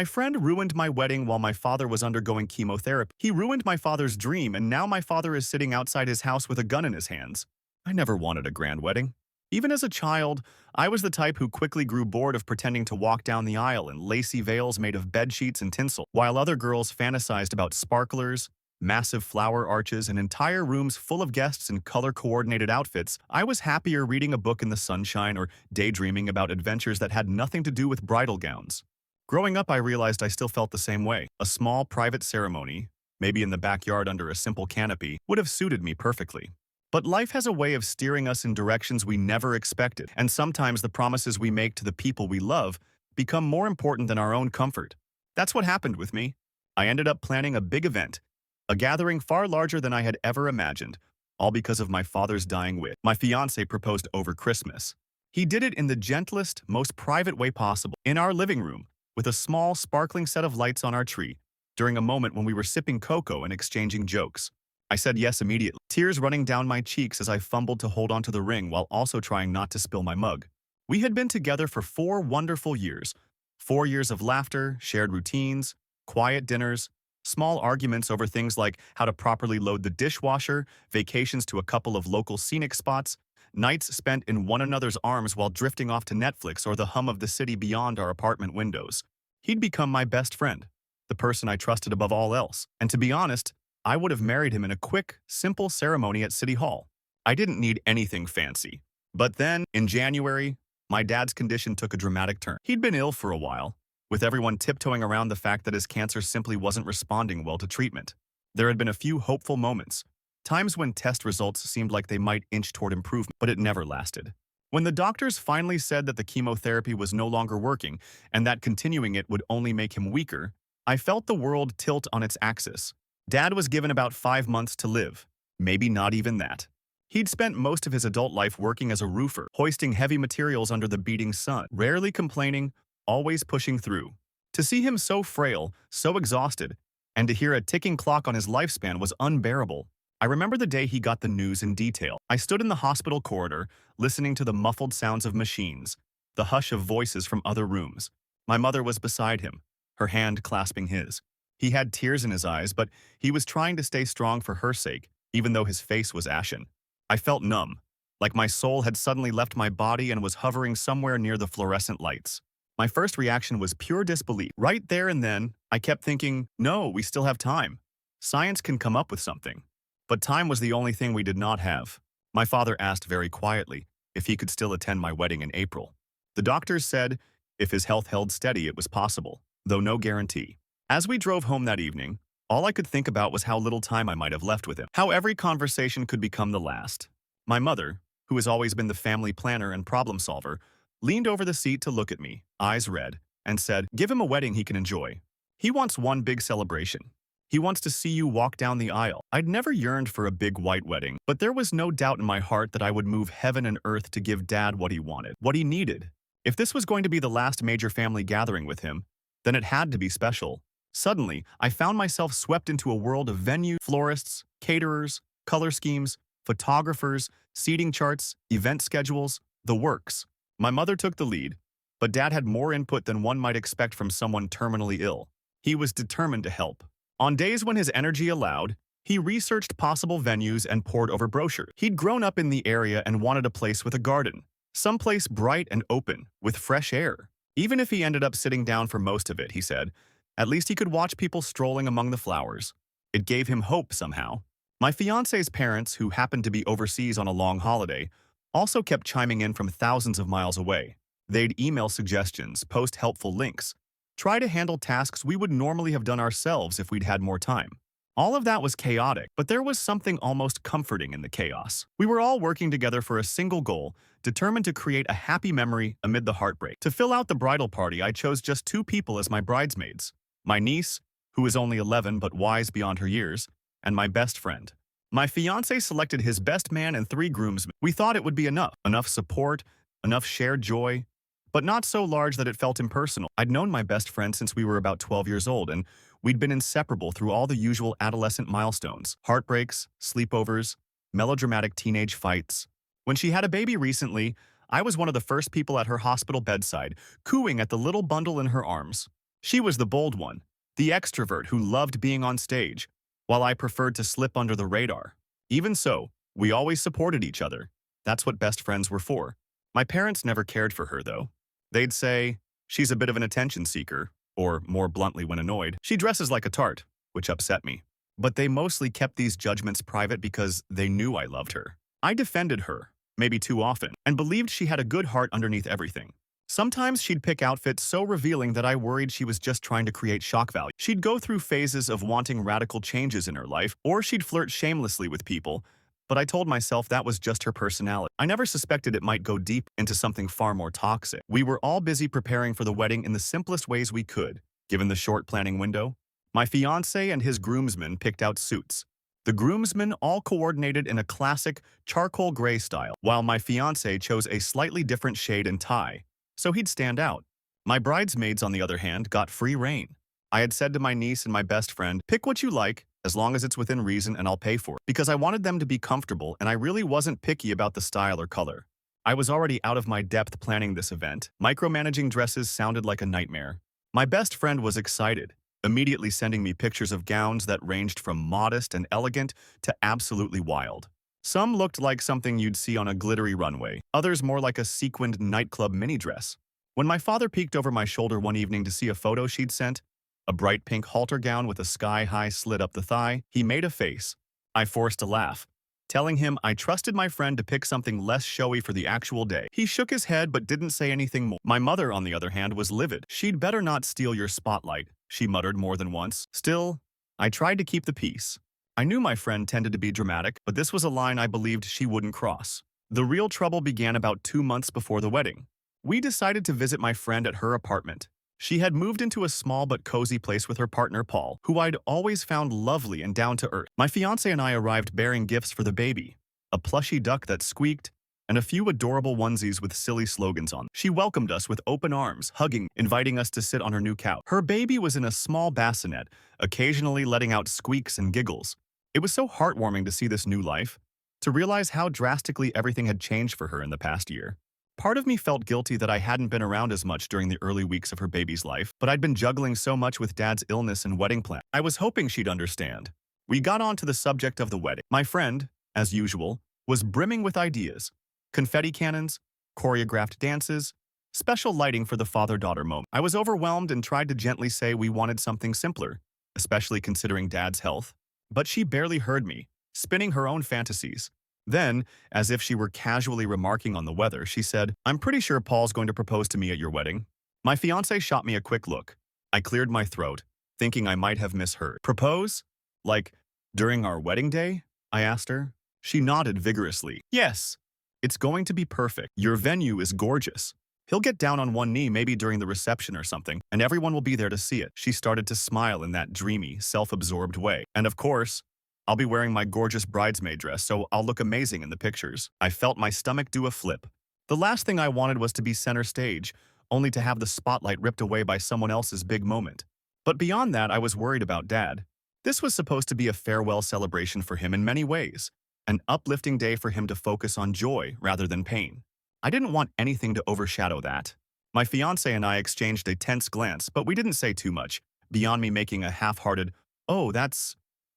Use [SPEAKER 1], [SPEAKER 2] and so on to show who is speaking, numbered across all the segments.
[SPEAKER 1] My friend ruined my wedding while my father was undergoing chemotherapy. He ruined my father's dream, and now my father is sitting outside his house with a gun in his hands. I never wanted a grand wedding. Even as a child, I was the type who quickly grew bored of pretending to walk down the aisle in lacy veils made of bedsheets and tinsel, while other girls fantasized about sparklers, massive flower arches, and entire rooms full of guests in color-coordinated outfits. I was happier reading a book in the sunshine or daydreaming about adventures that had nothing to do with bridal gowns. Growing up, I realized I still felt the same way. A small, private ceremony, maybe in the backyard under a simple canopy, would have suited me perfectly. But life has a way of steering us in directions we never expected, and sometimes the promises we make to the people we love become more important than our own comfort. That's what happened with me. I ended up planning a big event, a gathering far larger than I had ever imagined, all because of my father's dying wish. My fiancé proposed over Christmas. He did it in the gentlest, most private way possible, in our living room, with a small, sparkling set of lights on our tree, during a moment when we were sipping cocoa and exchanging jokes. I said yes immediately, tears running down my cheeks as I fumbled to hold onto the ring while also trying not to spill my mug. We had been together for 4 wonderful years. 4 years of laughter, shared routines, quiet dinners, small arguments over things like how to properly load the dishwasher, vacations to a couple of local scenic spots, nights spent in one another's arms while drifting off to Netflix or the hum of the city beyond our apartment windows. He'd become my best friend, the person I trusted above all else. And to be honest, I would have married him in a quick, simple ceremony at City Hall. I didn't need anything fancy. But then, in January, my dad's condition took a dramatic turn. He'd been ill for a while, with everyone tiptoeing around the fact that his cancer simply wasn't responding well to treatment. There had been a few hopeful moments, times when test results seemed like they might inch toward improvement, but it never lasted. When the doctors finally said that the chemotherapy was no longer working and that continuing it would only make him weaker, I felt the world tilt on its axis. Dad was given about 5 months to live, maybe not even that. He'd spent most of his adult life working as a roofer, hoisting heavy materials under the beating sun, rarely complaining, always pushing through. To see him so frail, so exhausted, and to hear a ticking clock on his lifespan was unbearable. I remember the day he got the news in detail. I stood in the hospital corridor, listening to the muffled sounds of machines, the hush of voices from other rooms. My mother was beside him, her hand clasping his. He had tears in his eyes, but he was trying to stay strong for her sake, even though his face was ashen. I felt numb, like my soul had suddenly left my body and was hovering somewhere near the fluorescent lights. My first reaction was pure disbelief. Right there and then, I kept thinking, no, we still have time. Science can come up with something. But time was the only thing we did not have. My father asked very quietly if he could still attend my wedding in April. The doctors said if his health held steady, it was possible, though no guarantee. As we drove home that evening, all I could think about was how little time I might have left with him, how every conversation could become the last. My mother, who has always been the family planner and problem solver, leaned over the seat to look at me, eyes red, and said, "Give him a wedding he can enjoy. He wants one big celebration. He wants to see you walk down the aisle." I'd never yearned for a big white wedding, but there was no doubt in my heart that I would move heaven and earth to give Dad what he wanted, what he needed. If this was going to be the last major family gathering with him, then it had to be special. Suddenly, I found myself swept into a world of venues, florists, caterers, color schemes, photographers, seating charts, event schedules, the works. My mother took the lead, but Dad had more input than one might expect from someone terminally ill. He was determined to help. On days when his energy allowed, he researched possible venues and pored over brochures. He'd grown up in the area and wanted a place with a garden, someplace bright and open, with fresh air. Even if he ended up sitting down for most of it, he said, at least he could watch people strolling among the flowers. It gave him hope somehow. My fiancé's parents, who happened to be overseas on a long holiday, also kept chiming in from thousands of miles away. They'd email suggestions, post helpful links, try to handle tasks we would normally have done ourselves if we'd had more time. All of that was chaotic, but there was something almost comforting in the chaos. We were all working together for a single goal, determined to create a happy memory amid the heartbreak. To fill out the bridal party, I chose just 2 people as my bridesmaids. My niece, who is only 11 but wise beyond her years, and my best friend. My fiancé selected his best man and 3 groomsmen. We thought it would be enough support, enough shared joy, but not so large that it felt impersonal. I'd known my best friend since we were about 12 years old, and we'd been inseparable through all the usual adolescent milestones, heartbreaks, sleepovers, melodramatic teenage fights. When she had a baby recently, I was one of the first people at her hospital bedside, cooing at the little bundle in her arms. She was the bold one, the extrovert who loved being on stage, while I preferred to slip under the radar. Even so, we always supported each other. That's what best friends were for. My parents never cared for her, though. They'd say, she's a bit of an attention seeker, or more bluntly when annoyed, she dresses like a tart, which upset me. But they mostly kept these judgments private because they knew I loved her. I defended her, maybe too often, and believed she had a good heart underneath everything. Sometimes she'd pick outfits so revealing that I worried she was just trying to create shock value. She'd go through phases of wanting radical changes in her life, or she'd flirt shamelessly with people, but I told myself that was just her personality. I never suspected it might go deep into something far more toxic. We were all busy preparing for the wedding in the simplest ways we could, given the short planning window. My fiancé and his groomsmen picked out suits. The groomsmen all coordinated in a classic charcoal gray style, while my fiancé chose a slightly different shade and tie, so he'd stand out. My bridesmaids, on the other hand, got free rein. I had said to my niece and my best friend, pick what you like, as long as it's within reason and I'll pay for it, because I wanted them to be comfortable and I really wasn't picky about the style or color. I was already out of my depth planning this event. Micromanaging dresses sounded like a nightmare. My best friend was excited, immediately sending me pictures of gowns that ranged from modest and elegant to absolutely wild. Some looked like something you'd see on a glittery runway, others more like a sequined nightclub mini dress. When my father peeked over my shoulder one evening to see a photo she'd sent, a bright pink halter gown with a sky-high slit up the thigh, he made a face. I forced a laugh, telling him I trusted my friend to pick something less showy for the actual day. He shook his head but didn't say anything more. My mother, on the other hand, was livid. She'd better not steal your spotlight, she muttered more than once. Still, I tried to keep the peace. I knew my friend tended to be dramatic, but this was a line I believed she wouldn't cross. The real trouble began about 2 months before the wedding. We decided to visit my friend at her apartment. She had moved into a small but cozy place with her partner Paul, who I'd always found lovely and down to earth. My fiancé and I arrived bearing gifts for the baby, a plushy duck that squeaked, and a few adorable onesies with silly slogans on them. She welcomed us with open arms, hugging, inviting us to sit on her new couch. Her baby was in a small bassinet, occasionally letting out squeaks and giggles. It was so heartwarming to see this new life, to realize how drastically everything had changed for her in the past year. Part of me felt guilty that I hadn't been around as much during the early weeks of her baby's life, but I'd been juggling so much with Dad's illness and wedding plan. I was hoping she'd understand. We got on to the subject of the wedding. My friend, as usual, was brimming with ideas. Confetti cannons, choreographed dances, special lighting for the father-daughter moment. I was overwhelmed and tried to gently say we wanted something simpler, especially considering Dad's health. But she barely heard me, spinning her own fantasies. Then, as if she were casually remarking on the weather, she said, I'm pretty sure Paul's going to propose to me at your wedding. My fiancé shot me a quick look. I cleared my throat, thinking I might have misheard. Propose? Like, during our wedding day? I asked her. She nodded vigorously. Yes, it's going to be perfect. Your venue is gorgeous. He'll get down on one knee maybe during the reception or something, and everyone will be there to see it. She started to smile in that dreamy, self-absorbed way. And of course, I'll be wearing my gorgeous bridesmaid dress, so I'll look amazing in the pictures. I felt my stomach do a flip. The last thing I wanted was to be center stage, only to have the spotlight ripped away by someone else's big moment. But beyond that, I was worried about Dad. This was supposed to be a farewell celebration for him in many ways, an uplifting day for him to focus on joy rather than pain. I didn't want anything to overshadow that. My fiancé and I exchanged a tense glance, but we didn't say too much, beyond me making a half-hearted, "Oh, that's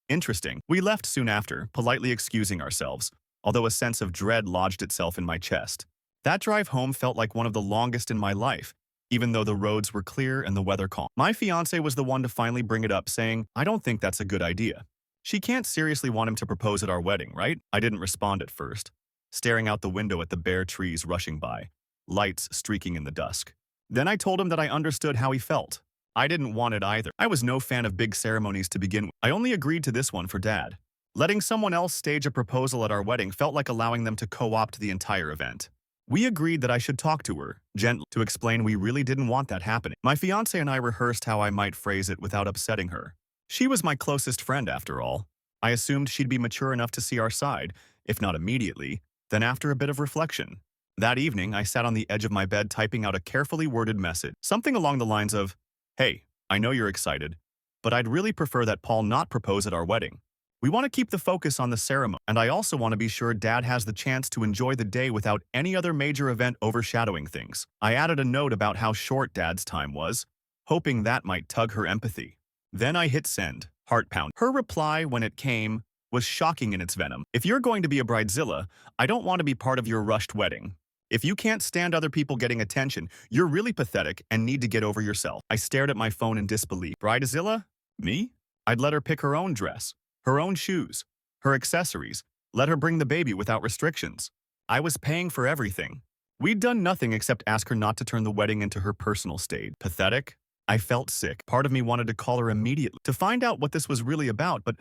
[SPEAKER 1] interesting." We left soon after, politely excusing ourselves, although a sense of dread lodged itself in my chest. That drive home felt like one of the longest in my life, even though the roads were clear and the weather calm. My fiancé was the one to finally bring it up, saying, I don't think that's a good idea. She can't seriously want him to propose at our wedding, right? I didn't respond at first, staring out the window at the bare trees rushing by, lights streaking in the dusk. Then I told him that I understood how he felt. I didn't want it either. I was no fan of big ceremonies to begin with. I only agreed to this one for Dad. Letting someone else stage a proposal at our wedding felt like allowing them to co-opt the entire event. We agreed that I should talk to her, gently, to explain we really didn't want that happening. My fiancé and I rehearsed how I might phrase it without upsetting her. She was my closest friend, after all. I assumed she'd be mature enough to see our side, if not immediately, then after a bit of reflection. That evening, I sat on the edge of my bed typing out a carefully worded message, something along the lines of, Hey, I know you're excited, but I'd really prefer that Paul not propose at our wedding. We want to keep the focus on the ceremony, and I also want to be sure Dad has the chance to enjoy the day without any other major event overshadowing things. I added a note about how short Dad's time was, hoping that might tug her empathy. Then I hit send, heart pound. Her reply when it came was shocking in its venom. If you're going to be a bridezilla, I don't want to be part of your rushed wedding. If you can't stand other people getting attention, you're really pathetic and need to get over yourself. I stared at my phone in disbelief. Bridezilla? Me? I'd let her pick her own dress, her own shoes, her accessories, let her bring the baby without restrictions. I was paying for everything. We'd done nothing except ask her not to turn the wedding into her personal stage. Pathetic? I felt sick. Part of me wanted to call her immediately to find out what this was really about, but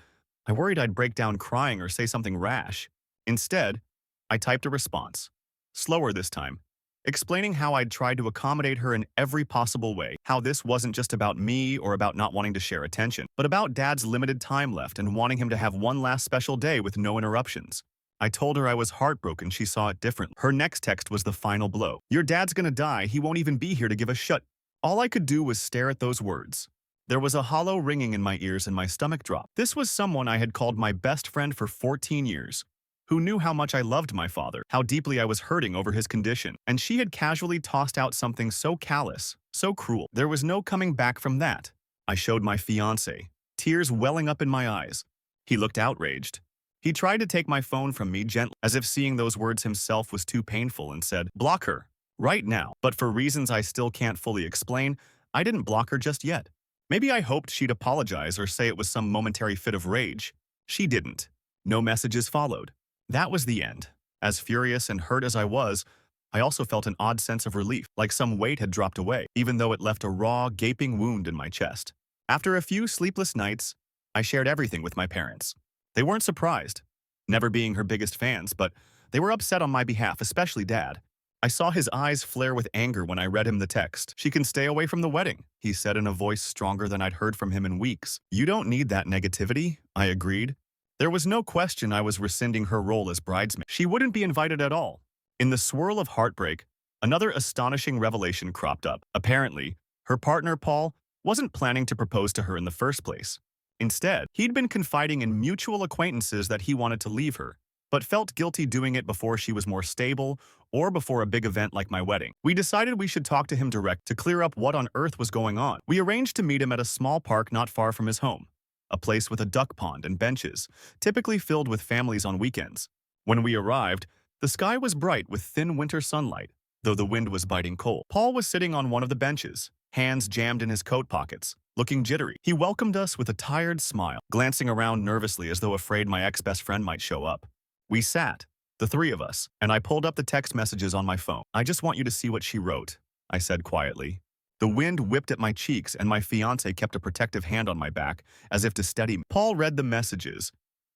[SPEAKER 1] I worried I'd break down crying or say something rash. Instead, I typed a response, slower this time, explaining how I'd tried to accommodate her in every possible way, how this wasn't just about me or about not wanting to share attention, but about Dad's limited time left and wanting him to have one last special day with no interruptions. I told her I was heartbroken she saw it differently. Her next text was the final blow. Your dad's gonna die, he won't even be here to give a shut. All I could do was stare at those words. There was a hollow ringing in my ears and my stomach dropped. This was someone I had called my best friend for 14 years, who knew how much I loved my father, how deeply I was hurting over his condition, and she had casually tossed out something so callous, so cruel. There was no coming back from that. I showed my fiancé, tears welling up in my eyes. He looked outraged. He tried to take my phone from me gently, as if seeing those words himself was too painful, and said, "Block her, right now." But for reasons I still can't fully explain, I didn't block her just yet. Maybe I hoped she'd apologize or say it was some momentary fit of rage. She didn't. No messages followed. That was the end. As furious and hurt as I was, I also felt an odd sense of relief, like some weight had dropped away, even though it left a raw, gaping wound in my chest. After a few sleepless nights, I shared everything with my parents. They weren't surprised, never being her biggest fans, but they were upset on my behalf, especially Dad. I saw his eyes flare with anger when I read him the text. "She can stay away from the wedding," he said in a voice stronger than I'd heard from him in weeks. "You don't need that negativity," I agreed. There was no question I was rescinding her role as bridesmaid. She wouldn't be invited at all. In the swirl of heartbreak, another astonishing revelation cropped up. Apparently, her partner, Paul, wasn't planning to propose to her in the first place. Instead, he'd been confiding in mutual acquaintances that he wanted to leave her, but felt guilty doing it before she was more stable or before a big event like my wedding. We decided we should talk to him direct to clear up what on earth was going on. We arranged to meet him at a small park not far from his home, a place with a duck pond and benches, typically filled with families on weekends. When we arrived, the sky was bright with thin winter sunlight, though the wind was biting cold. Paul was sitting on one of the benches, hands jammed in his coat pockets, looking jittery. He welcomed us with a tired smile, glancing around nervously as though afraid my ex-best friend might show up. We sat, the three of us, and I pulled up the text messages on my phone. "I just want you to see what she wrote," I said quietly. The wind whipped at my cheeks and my fiancé kept a protective hand on my back, as if to steady me. Paul read the messages,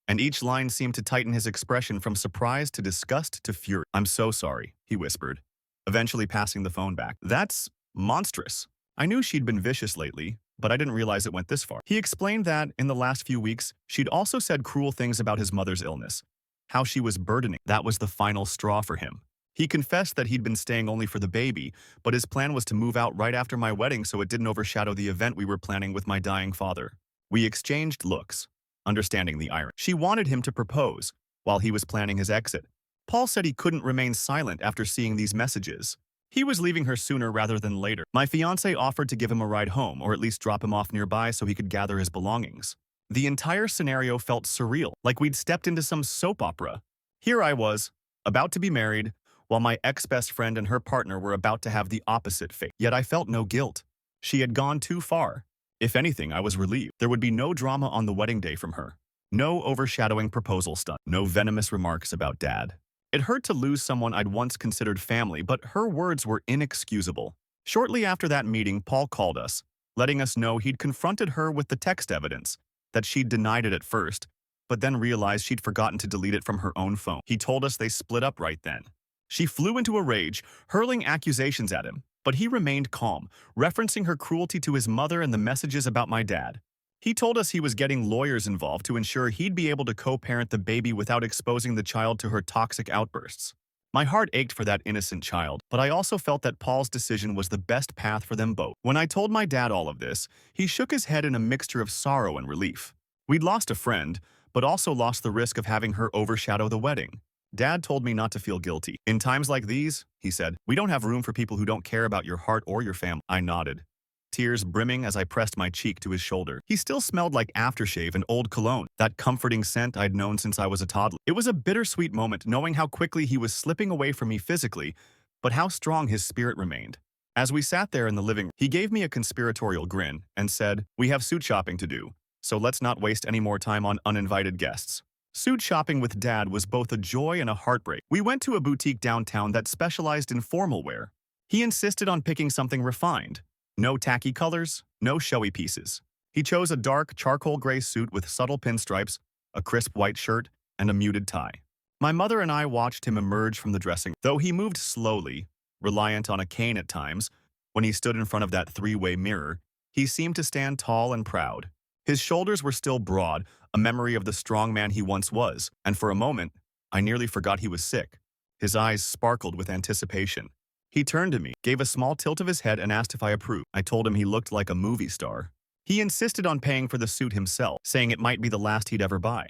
[SPEAKER 1] and each line seemed to tighten his expression from surprise to disgust to fury. "I'm so sorry," he whispered, eventually passing the phone back. "That's monstrous." I knew she'd been vicious lately, but I didn't realize it went this far. He explained that, in the last few weeks, she'd also said cruel things about his mother's illness, how she was burdening. That was the final straw for him. He confessed that he'd been staying only for the baby, but his plan was to move out right after my wedding so it didn't overshadow the event we were planning with my dying father. We exchanged looks, understanding the irony. She wanted him to propose, while he was planning his exit. Paul said he couldn't remain silent after seeing these messages. He was leaving her sooner rather than later. My fiancé offered to give him a ride home, or at least drop him off nearby so he could gather his belongings. The entire scenario felt surreal, like we'd stepped into some soap opera. Here I was, about to be married, while my ex-best friend and her partner were about to have the opposite fate. Yet I felt no guilt. She had gone too far. If anything, I was relieved. There would be no drama on the wedding day from her. No overshadowing proposal stunt. No venomous remarks about Dad. It hurt to lose someone I'd once considered family, but her words were inexcusable. Shortly after that meeting, Paul called us, letting us know he'd confronted her with the text evidence, that she'd denied it at first, but then realized she'd forgotten to delete it from her own phone. He told us they split up right then. She flew into a rage, hurling accusations at him, but he remained calm, referencing her cruelty to his mother and the messages about my dad. He told us he was getting lawyers involved to ensure he'd be able to co-parent the baby without exposing the child to her toxic outbursts. My heart ached for that innocent child, but I also felt that Paul's decision was the best path for them both. When I told my dad all of this, he shook his head in a mixture of sorrow and relief. We'd lost a friend, but also lost the risk of having her overshadow the wedding. Dad told me not to feel guilty. "In times like these," he said, "we don't have room for people who don't care about your heart or your family." I nodded. tears brimming as I pressed my cheek to his shoulder. He still smelled like aftershave and old cologne, that comforting scent I'd known since I was a toddler. It was a bittersweet moment knowing how quickly he was slipping away from me physically, but how strong his spirit remained. As we sat there in the living room, he gave me a conspiratorial grin and said, "We have suit shopping to do, so let's not waste any more time on uninvited guests." Suit shopping with Dad was both a joy and a heartbreak. We went to a boutique downtown that specialized in formal wear. He insisted on picking something refined. No tacky colors, no showy pieces. He chose a dark charcoal gray suit with subtle pinstripes, a crisp white shirt, and a muted tie. My mother and I watched him emerge from the dressing room. Though he moved slowly, reliant on a cane at times, when he stood in front of that three-way mirror, he seemed to stand tall and proud. His shoulders were still broad, a memory of the strong man he once was, and for a moment, I nearly forgot he was sick. His eyes sparkled with anticipation. He turned to me, gave a small tilt of his head, and asked if I approved. I told him he looked like a movie star. He insisted on paying for the suit himself, saying it might be the last he'd ever buy.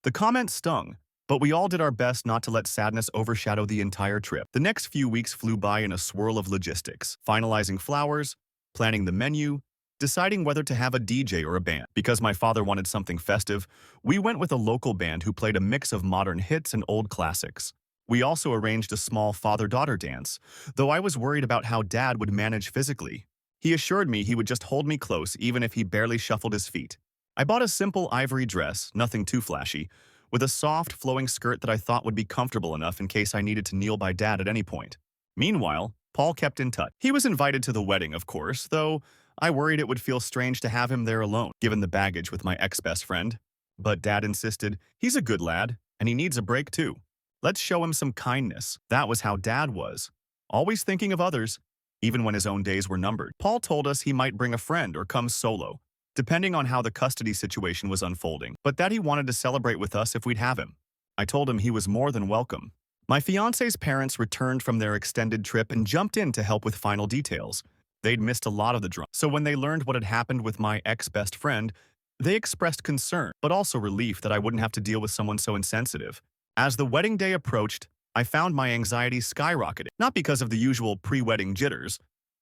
[SPEAKER 1] The comment stung, but we all did our best not to let sadness overshadow the entire trip. The next few weeks flew by in a swirl of logistics, finalizing flowers, planning the menu, deciding whether to have a DJ or a band. Because my father wanted something festive, we went with a local band who played a mix of modern hits and old classics. We also arranged a small father-daughter dance, though I was worried about how Dad would manage physically. He assured me he would just hold me close even if he barely shuffled his feet. I bought a simple ivory dress, nothing too flashy, with a soft, flowing skirt that I thought would be comfortable enough in case I needed to kneel by Dad at any point. Meanwhile, Paul kept in touch. He was invited to the wedding, of course, though I worried it would feel strange to have him there alone, given the baggage with my ex-best friend. But Dad insisted, he's a good lad, and he needs a break too. Let's show him some kindness. That was how Dad was. Always thinking of others, even when his own days were numbered. Paul told us he might bring a friend or come solo, depending on how the custody situation was unfolding, but that he wanted to celebrate with us if we'd have him. I told him he was more than welcome. My fiance's parents returned from their extended trip and jumped in to help with final details. They'd missed a lot of the drama, so when they learned what had happened with my ex-best friend, they expressed concern, but also relief that I wouldn't have to deal with someone so insensitive. As the wedding day approached, I found my anxiety skyrocketing, not because of the usual pre-wedding jitters,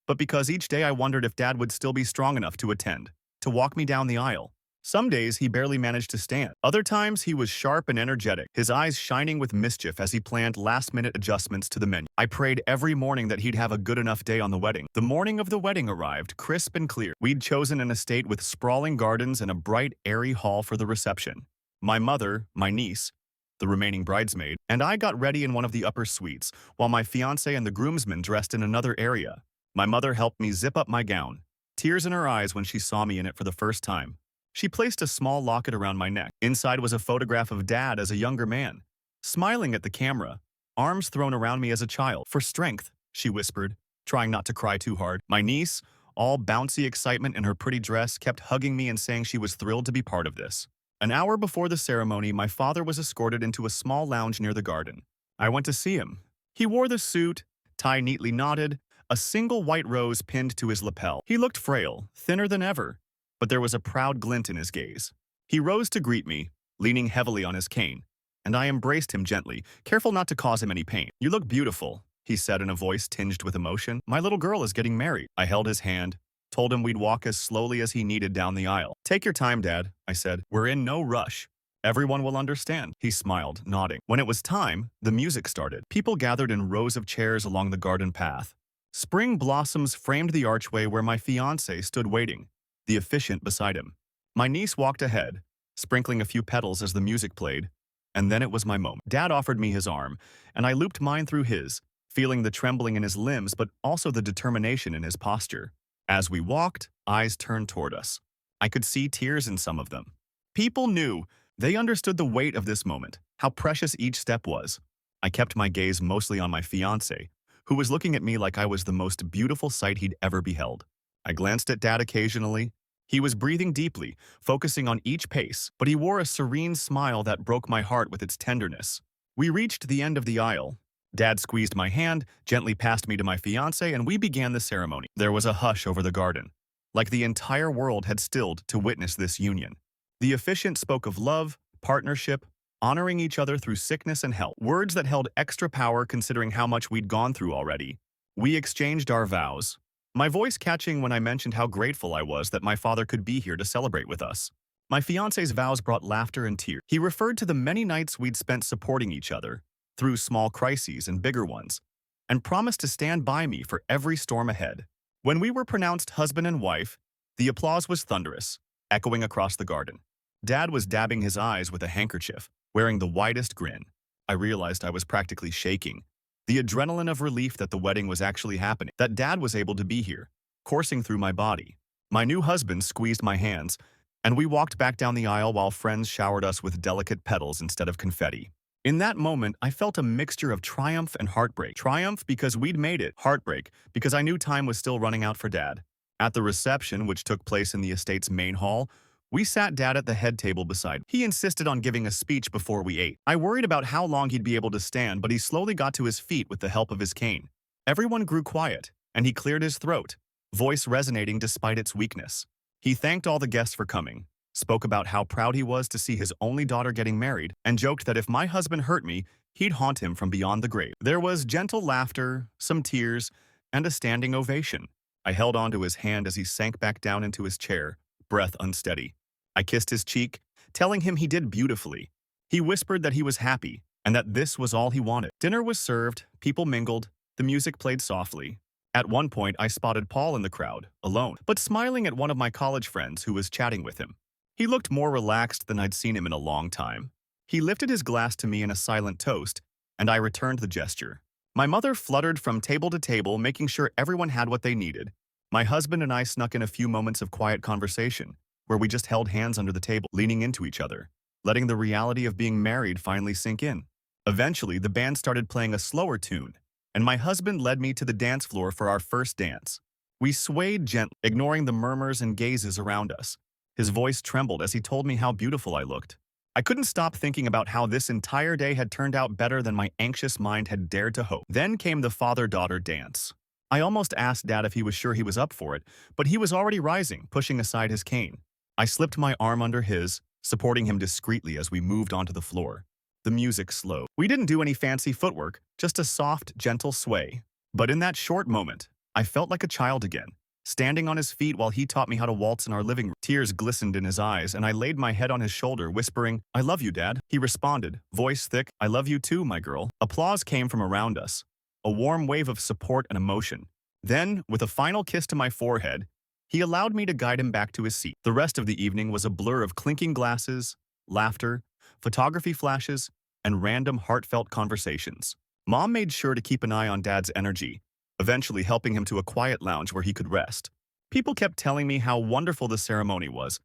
[SPEAKER 1] but because each day I wondered if Dad would still be strong enough to attend, to walk me down the aisle. Some days he barely managed to stand. Other times he was sharp and energetic, his eyes shining with mischief as he planned last-minute adjustments to the menu. I prayed every morning that he'd have a good enough day on the wedding. The morning of the wedding arrived, crisp and clear. We'd chosen an estate with sprawling gardens and a bright, airy hall for the reception. My mother, my niece, the remaining bridesmaid, and I got ready in one of the upper suites, while my fiancé and the groomsmen dressed in another area. My mother helped me zip up my gown, tears in her eyes when she saw me in it for the first time. She placed a small locket around my neck. Inside was a photograph of Dad as a younger man, smiling at the camera, arms thrown around me as a child. "For strength," she whispered, trying not to cry too hard. My niece, all bouncy excitement in her pretty dress, kept hugging me and saying she was thrilled to be part of this. An hour before the ceremony, my father was escorted into a small lounge near the garden. I went to see him. He wore the suit, tie neatly knotted, a single white rose pinned to his lapel. He looked frail, thinner than ever, but there was a proud glint in his gaze. He rose to greet me, leaning heavily on his cane, and I embraced him gently, careful not to cause him any pain. "You look beautiful," he said in a voice tinged with emotion. "My little girl is getting married." I held his hand, told him we'd walk as slowly as he needed down the aisle. "Take your time, Dad," I said. "We're in no rush. Everyone will understand." He smiled, nodding. When it was time, the music started. People gathered in rows of chairs along the garden path. Spring blossoms framed the archway where my fiancé stood waiting, the officiant beside him. My niece walked ahead, sprinkling a few petals as the music played, and then it was my moment. Dad offered me his arm, and I looped mine through his, feeling the trembling in his limbs but also the determination in his posture. As we walked, eyes turned toward us. I could see tears in some of them. People knew. They understood the weight of this moment, how precious each step was. I kept my gaze mostly on my fiancé, who was looking at me like I was the most beautiful sight he'd ever beheld. I glanced at Dad occasionally. He was breathing deeply, focusing on each pace, but he wore a serene smile that broke my heart with its tenderness. We reached the end of the aisle. Dad squeezed my hand, gently passed me to my fiancé, and we began the ceremony. There was a hush over the garden, like the entire world had stilled to witness this union. The officiant spoke of love, partnership, honoring each other through sickness and health, words that held extra power considering how much we'd gone through already. We exchanged our vows, my voice catching when I mentioned how grateful I was that my father could be here to celebrate with us. My fiance's vows brought laughter and tears. He referred to the many nights we'd spent supporting each other, through small crises and bigger ones, and promised to stand by me for every storm ahead. When we were pronounced husband and wife, the applause was thunderous, echoing across the garden. Dad was dabbing his eyes with a handkerchief, wearing the widest grin. I realized I was practically shaking. The adrenaline of relief that the wedding was actually happening, that Dad was able to be here, coursing through my body. My new husband squeezed my hands, and we walked back down the aisle while friends showered us with delicate petals instead of confetti. In that moment, I felt a mixture of triumph and heartbreak. Triumph because we'd made it. Heartbreak because I knew time was still running out for Dad. At the reception, which took place in the estate's main hall, we sat Dad at the head table beside me. He insisted on giving a speech before we ate. I worried about how long he'd be able to stand, but he slowly got to his feet with the help of his cane. Everyone grew quiet, and he cleared his throat, voice resonating despite its weakness. He thanked all the guests for coming, spoke about how proud he was to see his only daughter getting married, and joked that if my husband hurt me, he'd haunt him from beyond the grave. There was gentle laughter, some tears, and a standing ovation. I held onto his hand as he sank back down into his chair, breath unsteady. I kissed his cheek, telling him he did beautifully. He whispered that he was happy, and that this was all he wanted. Dinner was served, people mingled, the music played softly. At one point, I spotted Paul in the crowd, alone, but smiling at one of my college friends who was chatting with him. He looked more relaxed than I'd seen him in a long time. He lifted his glass to me in a silent toast, and I returned the gesture. My mother fluttered from table to table, making sure everyone had what they needed. My husband and I snuck in a few moments of quiet conversation, where we just held hands under the table, leaning into each other, letting the reality of being married finally sink in. Eventually, the band started playing a slower tune, and my husband led me to the dance floor for our first dance. We swayed gently, ignoring the murmurs and gazes around us. His voice trembled as he told me how beautiful I looked. I couldn't stop thinking about how this entire day had turned out better than my anxious mind had dared to hope. Then came the father-daughter dance. I almost asked Dad if he was sure he was up for it, but he was already rising, pushing aside his cane. I slipped my arm under his, supporting him discreetly as we moved onto the floor. The music slowed. We didn't do any fancy footwork, just a soft, gentle sway. But in that short moment, I felt like a child again, standing on his feet while he taught me how to waltz in our living room. Tears glistened in his eyes, and I laid my head on his shoulder, whispering, "I love you, Dad." He responded, voice thick, "I love you too, my girl." Applause came from around us, a warm wave of support and emotion. Then, with a final kiss to my forehead, he allowed me to guide him back to his seat. The rest of the evening was a blur of clinking glasses, laughter, photography flashes, and random heartfelt conversations. Mom made sure to keep an eye on Dad's energy, eventually helping him to a quiet lounge where he could rest. People kept telling me how wonderful the ceremony was,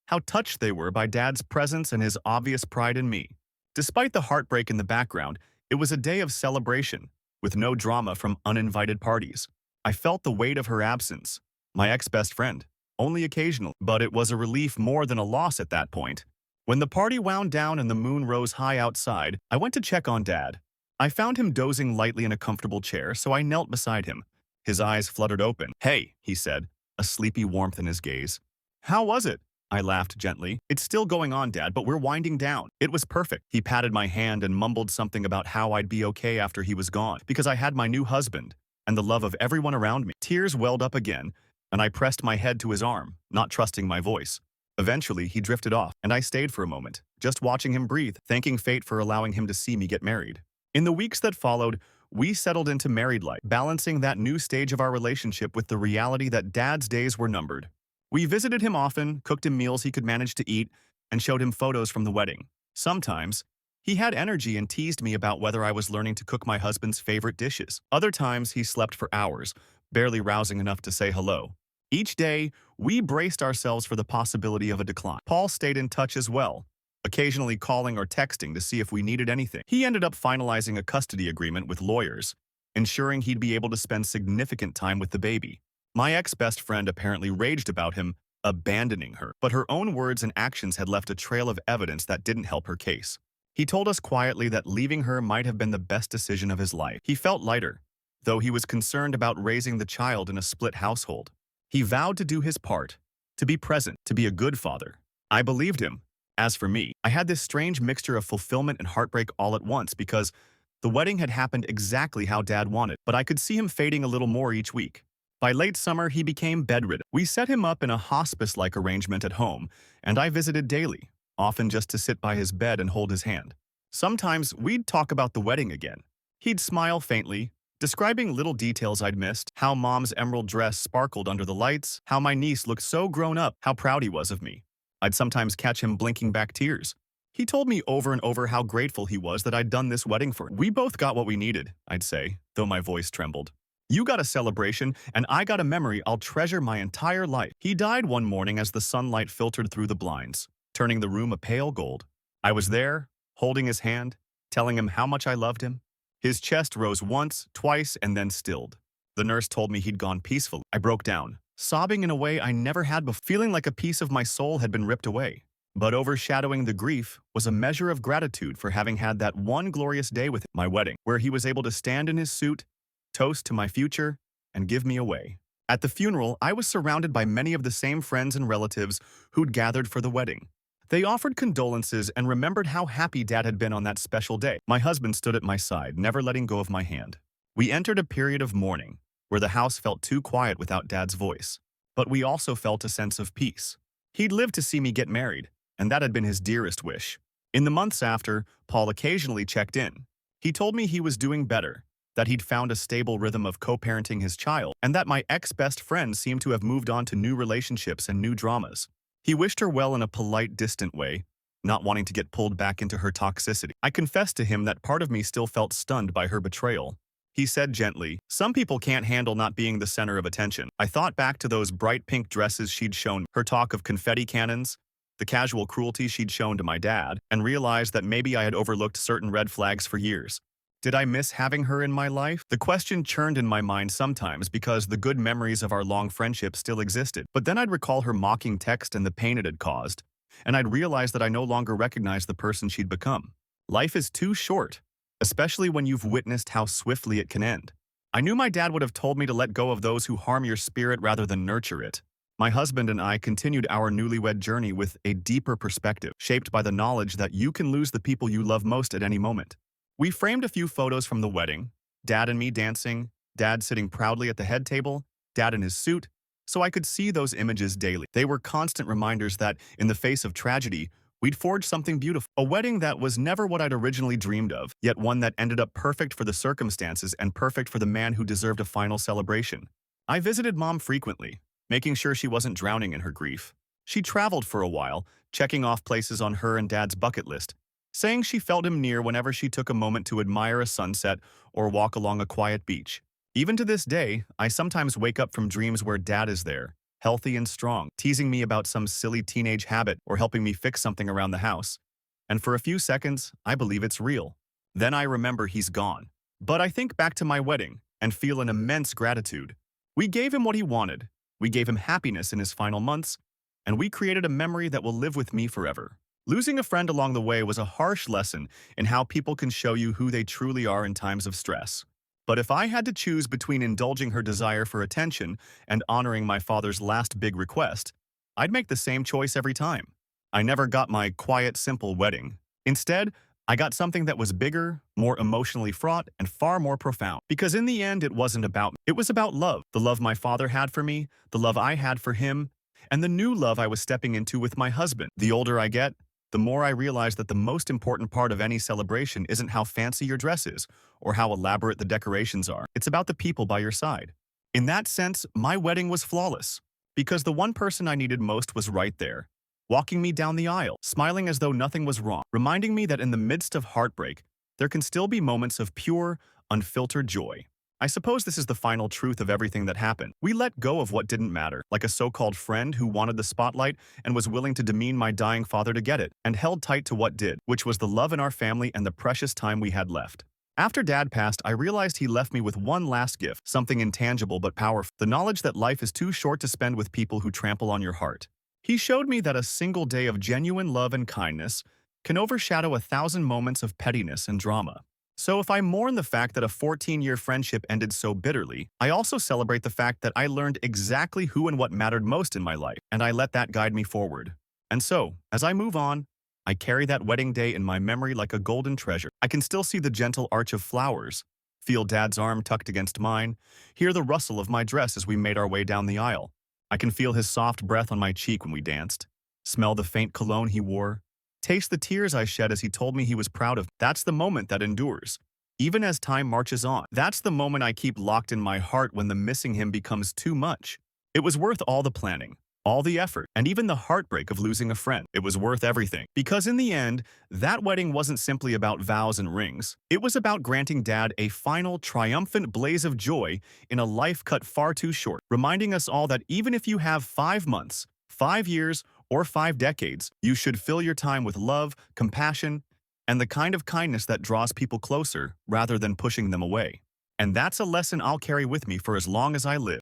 [SPEAKER 1] how touched they were by Dad's presence and his obvious pride in me. Despite the heartbreak in the background, it was a day of celebration, with no drama from uninvited parties. I felt the weight of her absence, my ex-best friend, only occasional, but it was a relief more than a loss at that point. When the party wound down and the moon rose high outside, I went to check on Dad. I found him dozing lightly in a comfortable chair, so I knelt beside him. His eyes fluttered open. "Hey," he said, a sleepy warmth in his gaze. "How was it?" I laughed gently. "It's still going on, Dad, but we're winding down." "It was perfect." He patted my hand and mumbled something about how I'd be okay after he was gone, because I had my new husband and the love of everyone around me. Tears welled up again, and I pressed my head to his arm, not trusting my voice. Eventually, he drifted off, and I stayed for a moment, just watching him breathe, thanking fate for allowing him to see me get married. In the weeks that followed, we settled into married life, balancing that new stage of our relationship with the reality that Dad's days were numbered. We visited him often, cooked him meals he could manage to eat, and showed him photos from the wedding. Sometimes, he had energy and teased me about whether I was learning to cook my husband's favorite dishes. Other times, he slept for hours, barely rousing enough to say hello. Each day, we braced ourselves for the possibility of a decline. Paul stayed in touch as well, occasionally calling or texting to see if we needed anything. He ended up finalizing a custody agreement with lawyers, ensuring he'd be able to spend significant time with the baby. My ex-best friend apparently raged about him abandoning her, but her own words and actions had left a trail of evidence that didn't help her case. He told us quietly that leaving her might have been the best decision of his life. He felt lighter, though he was concerned about raising the child in a split household. He vowed to do his part, to be present, to be a good father. I believed him. As for me, I had this strange mixture of fulfillment and heartbreak all at once because the wedding had happened exactly how Dad wanted, but I could see him fading a little more each week. By late summer, he became bedridden. We set him up in a hospice-like arrangement at home, and I visited daily, often just to sit by his bed and hold his hand. Sometimes we'd talk about the wedding again. He'd smile faintly, describing little details I'd missed, how Mom's emerald dress sparkled under the lights, how my niece looked so grown up, how proud he was of me. I'd sometimes catch him blinking back tears. He told me over and over how grateful he was that I'd done this wedding for him. We both got what we needed, I'd say, though my voice trembled. You got a celebration, and I got a memory I'll treasure my entire life. He died one morning as the sunlight filtered through the blinds, turning the room a pale gold. I was there, holding his hand, telling him how much I loved him. His chest rose once, twice, and then stilled. The nurse told me he'd gone peacefully. I broke down, sobbing in a way I never had before, feeling like a piece of my soul had been ripped away. But overshadowing the grief was a measure of gratitude for having had that one glorious day with him, my wedding, where he was able to stand in his suit, toast to my future, and give me away. At the funeral, I was surrounded by many of the same friends and relatives who'd gathered for the wedding. They offered condolences and remembered how happy Dad had been on that special day. My husband stood at my side, never letting go of my hand. We entered a period of mourning, where the house felt too quiet without Dad's voice. But we also felt a sense of peace. He'd lived to see me get married, and that had been his dearest wish. In the months after, Paul occasionally checked in. He told me he was doing better, that he'd found a stable rhythm of co-parenting his child, and that my ex-best friend seemed to have moved on to new relationships and new dramas. He wished her well in a polite, distant way, not wanting to get pulled back into her toxicity. I confessed to him that part of me still felt stunned by her betrayal. He said gently, "Some people can't handle not being the center of attention." I thought back to those bright pink dresses she'd shown, her talk of confetti cannons, the casual cruelty she'd shown to my dad, and realized that maybe I had overlooked certain red flags for years. Did I miss having her in my life? The question churned in my mind sometimes because the good memories of our long friendship still existed. But then I'd recall her mocking text and the pain it had caused, and I'd realize that I no longer recognized the person she'd become. Life is too short, especially when you've witnessed how swiftly it can end. I knew my dad would have told me to let go of those who harm your spirit rather than nurture it. My husband and I continued our newlywed journey with a deeper perspective, shaped by the knowledge that you can lose the people you love most at any moment. We framed a few photos from the wedding, Dad and me dancing, Dad sitting proudly at the head table, Dad in his suit, so I could see those images daily. They were constant reminders that, in the face of tragedy, we'd forged something beautiful. A wedding that was never what I'd originally dreamed of, yet one that ended up perfect for the circumstances and perfect for the man who deserved a final celebration. I visited Mom frequently, making sure she wasn't drowning in her grief. She traveled for a while, checking off places on her and Dad's bucket list, saying she felt him near whenever she took a moment to admire a sunset or walk along a quiet beach. Even to this day, I sometimes wake up from dreams where Dad is there, healthy and strong, teasing me about some silly teenage habit or helping me fix something around the house. And for a few seconds, I believe it's real. Then I remember he's gone. But I think back to my wedding and feel an immense gratitude. We gave him what he wanted. We gave him happiness in his final months, and we created a memory that will live with me forever. Losing a friend along the way was a harsh lesson in how people can show you who they truly are in times of stress. But if I had to choose between indulging her desire for attention and honoring my father's last big request, I'd make the same choice every time. I never got my quiet, simple wedding. Instead, I got something that was bigger, more emotionally fraught, and far more profound. Because in the end, it wasn't about me. It was about love. The love my father had for me, the love I had for him, and the new love I was stepping into with my husband. The older I get, the more I realize that the most important part of any celebration isn't how fancy your dress is or how elaborate the decorations are. It's about the people by your side. In that sense, my wedding was flawless because the one person I needed most was right there, walking me down the aisle, smiling as though nothing was wrong, reminding me that in the midst of heartbreak, there can still be moments of pure, unfiltered joy. I suppose this is the final truth of everything that happened. We let go of what didn't matter, like a so-called friend who wanted the spotlight and was willing to demean my dying father to get it, and held tight to what did, which was the love in our family and the precious time we had left. After Dad passed, I realized he left me with one last gift, something intangible but powerful, the knowledge that life is too short to spend with people who trample on your heart. He showed me that a single day of genuine love and kindness can overshadow 1,000 moments of pettiness and drama. So if I mourn the fact that a 14-year friendship ended so bitterly, I also celebrate the fact that I learned exactly who and what mattered most in my life, and I let that guide me forward. And so, as I move on, I carry that wedding day in my memory like a golden treasure. I can still see the gentle arch of flowers, Feel Dad's arm tucked against mine, hear the rustle of my dress as we made our way down the aisle. I can feel his soft breath on my cheek when we danced, smell the faint cologne he wore, taste the tears I shed as he told me he was proud of. That's the moment that endures. Even as time marches on, that's the moment I keep locked in my heart when the missing him becomes too much. It was worth all the planning, all the effort, and even the heartbreak of losing a friend. It was worth everything. Because in the end, that wedding wasn't simply about vows and rings. It was about granting Dad a final, triumphant blaze of joy in a life cut far too short, reminding us all that even if you have 5 months, 5 years, or 5 decades, you should fill your time with love, compassion, and the kind of kindness that draws people closer rather than pushing them away. And that's a lesson I'll carry with me for as long as I live.